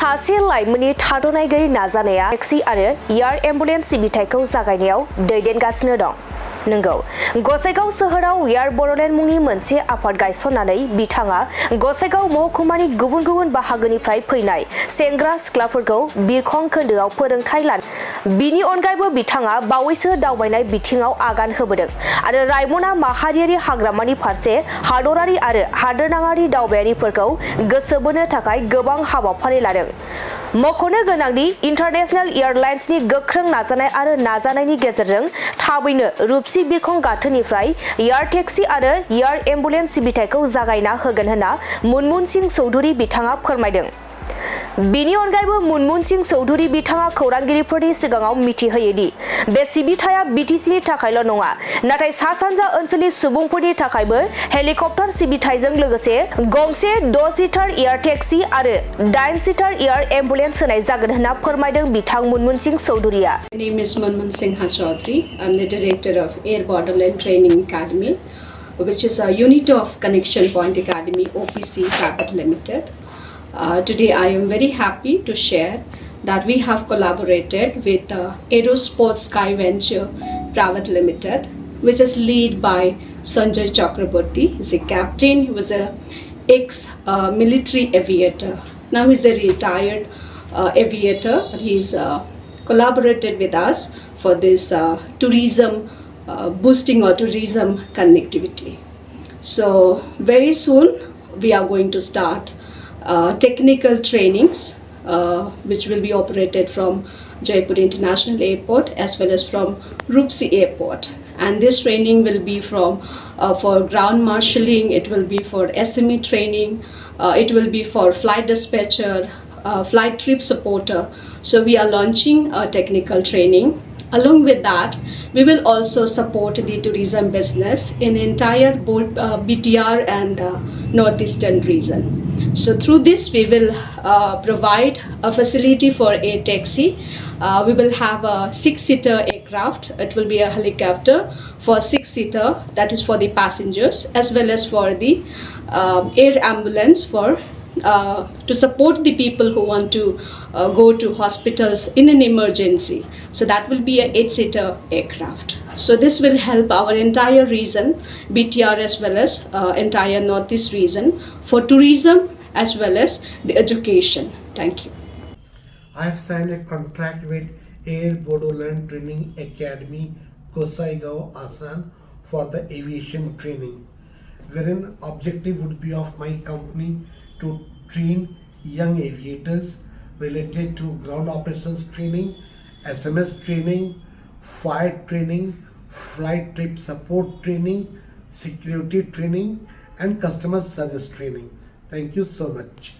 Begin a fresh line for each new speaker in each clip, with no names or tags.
सासे लाइमोननि थाद'नाय गैयै नाजानाया टेक्सि आरो एयार एम्बुलेन्स सिबिथायखौ जागायनायाव दैदेनगासिनो दं। नंगौ, गसाइगाव सोहोराव एयार बड'लेण्ड मुंनि मोनसे आफाद गायसननानै बिथाङा गसाइगाव महकुमानि गुबुन गुबुन बाहागोनिफ्राय फैनाय सेंग्रा सिख्लाफोरखौ बिरखं खोन्दोआव फोरोंथाय लानो। बिनि अनगायैबो बिथाङा बावैसो दावबायनाय बिथिङाव आगान होबोदों आरो रायमना माहारियारि हाग्रामानि फारसे हादरारि आरो हादोरनाङारि दावबायारिफोरखौ गोसो बोनो थाखाय गोबां हाबाफारि लादों। मख'नो गोनांदि इन्टारनेशनेल एयारलाइन्सनि गोख्रों नाजानाय आरो नाजानायनि गेजेरजों थाबैनो रुपसि बिरखं गाथोननिफ्राय एयार टेक्सि आरो एयार एम्बुलेन्स सिबिथायखौ जागायना होगोन होनना मुनमुन सिं चौधुरी बिथाङा फोरमायदों। बिनि अनगायैबो मुनमुन सिं चौधुरी बिथाङा खौरांगिरिफोरनि सिगाङाव मिथिहोयोदि बे सिबिथाया बिटिसिनि थाखायल' नङा, नाथाय सा सानजा ओनसोलनि सुबुंफोरनि थाखायबो हेलिकप्टार सिबिथायजों लोगोसे गंसे 6 सिटार एयार टेक्सि आरो 8 सिटार एयार एम्बुलेन्स होनाय जागोन होनना फोरमायदों बिथां मुनमुन सिं चौधुरीया।
My name is Munmun Singha Chaudhary. I'm the director of Air Borderland Training Academy, which is a unit of Connection Point Academy OPC Private Limited. Today I am very happy to share that we have collaborated with Aerosports Sky Venture Private Limited, which is led by Sanjay Chakraborty. He's a captain. He was a ex-military aviator. Now he's a retired aviator, but he's collaborated with us for this tourism boosting or tourism connectivity. So very soon we are going to start technical trainings which will be operated from Jaipur International Airport as well as from Rupsi Airport, and this training will be from for ground marshalling, it will be for SME training, it will be for flight dispatcher, flight trip supporter. So we are launching a technical training. Along with that, we will also support the tourism business in entire BTR and northeastern region. So through this, we will provide a facility for air taxi. We will have a 6-seater aircraft. It will be a helicopter for 6-seater, that is for the passengers, as well as for the air ambulance for to support the people who want to go to hospitals in an emergency. So that will be a 8-seater aircraft. So this will help our entire region, BTR as well as entire northeast region, for tourism as well as the education. Thank you.
I have signed a contract with Air Borderland Training Academy, Gosaigaon, Assam for the aviation training, wherein objective would be of my company to train young aviators related to ground operations training, SMS training, fire training, flight trip support training, security training and customer service training. Thank you so much.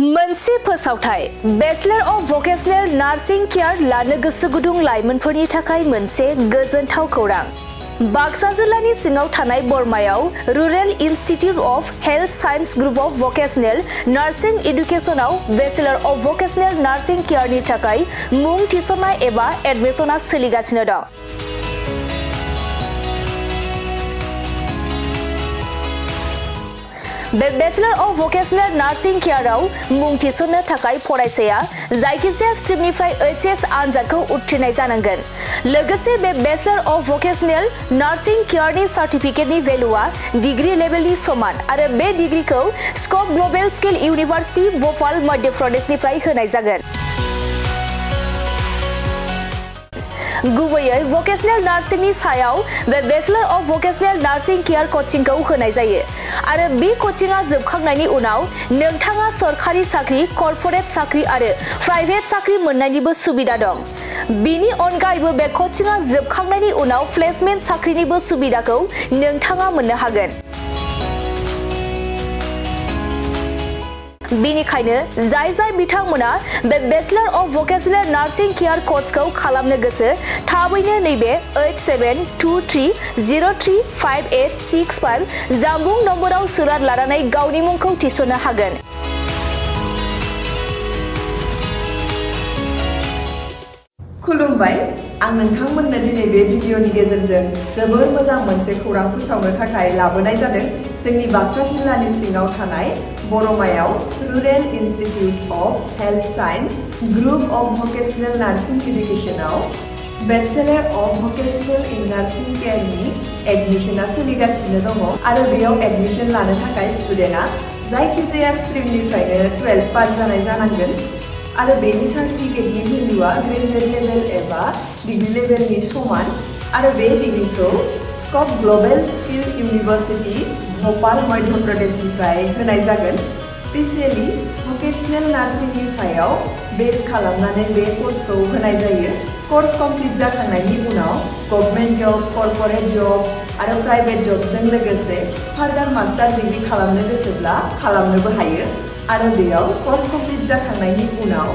मोनसे फोसावथाय bachelor of vocational nursing care लानो गोसो गुदुं लाइमोनफोरनि थाखाय मोनसे गोजोनथाव खौरां। बाक्सा जिल्लानि सिङाव थानाय बरमायाव rural institute of health science group of vocational nursing एडुकेशनाव बेचलर अफ भकेशनेल नार्सिं केयारनि थाखाय मुं थिसननाय एबा एडमिशना सोलिगासिनो दं। बे बेचलर अफ भकेशनेल नार्सिं केयाराव मुं थिसननो थाखाय फरायसाया जायखिजाया स्ट्रिमनिफ्राय एचएस आनजादखौ उथ्रिनाय जानांगोन। लोगोसे बे bachelor of vocational nursing केयारनि सार्टिफिकेटनि भेलुआ degree लेभेलनि समान आरो बे डिग्रीखौ स्कप ग्लबेल स्किल इउनिभार्सिटि भोपाल मध्य प्रदेशनिफ्राय होनाय जागोन। गुबैयै भकेशनेल नार्सिंनि सायाव बे bachelor of vocational nursing care कचिंखौ होनाय जायो आरो बे कचिंआ जोबखांनायनि उनाव नोंथाङा सरखारि साख्रि, कर्परेट साख्रि आरो प्राइभेट साख्रि मोननायनिबो सुबिदा दं। बिनि अनगायैबो बे कचिंआ जोबखांनायनि उनाव प्लेसमेन्ट साख्रिनिबो सुबिदाखौ नोंथाङा मोननो हागोन। बेनिखायनो जाय बिथांमोना बे bachelor of vocational nursing care कर्सखौ खालामनो गोसो थाबैनो नैबे 8723035865 जानबुं नम्बराव सुलाद लानानै गावनि मुंखौ थिसननो हागोन।
खुलुमबाय, आं नोंथांमोननो दिनै बे भिडिअनि गेजेरजों जोबोर मोजां मोनसे खौरां फोसावनो थाखाय लाबोनाय जादों। जोंनि बाक्सा जिल्लानि सिङाव थानाय बरमायाव rural institute of health science group of vocational nursing इडुकेशनाव bachelor of vocational in nursing केयारनि एडमिशना सोलिगासिनो दङ आरो बेयाव एडमिशन लानो थाखाय स्टुडेन्टआ जायखिजाया स्ट्रिमनिफ्रायनो 12 पास जानाय जानांगोन आरो बेनि सार्टिफिकेटनि भेलुआ ग्रेजुवेट लेभेल एबा डिग्री लेभेलनि समान आरो बे डिग्रीखौ स्कप ग्लबेल स्किल इउनिभार्सिटी भोपाल मध्य प्रदेशनिफ्राय होनाय जागोन स्पेसियली भकेशनेल नार्सिंनि सायाव बेस खालामनानै बे कर्सखौ होनाय जायो कर्स कमप्लिट जाखांनायनि उनाव गभर्नमेन्ट जब कर्परेट जब आरो प्राइवेट जबजों लोगोसे फार्दार मास्टार डिग्री खालामनो गोसोब्ला खालामनोबो हायो आरो बेयाव कर्स कमप्लिट जाखांनायनि उनाव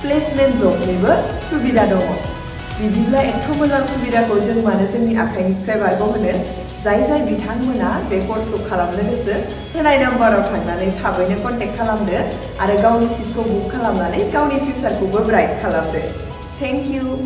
प्लेसमेन्ट जबनिबो सुबिदा दङ बिदिब्ला एथ' मोजां सुबिदाखौ जों मानो जोंनि आखाइनिफ्राय बारग'होनो जाय बिथांमोना बे कर्सखौ खालामनो गोसो होनाय नाम्बाराव थांनानै थाबैनो कन्टेक्ट खालामदो आरो गावनि सिटखौ बुक खालामनानै गावनि फिउचारखौबो ब्राइट खालामदो थेंक इउ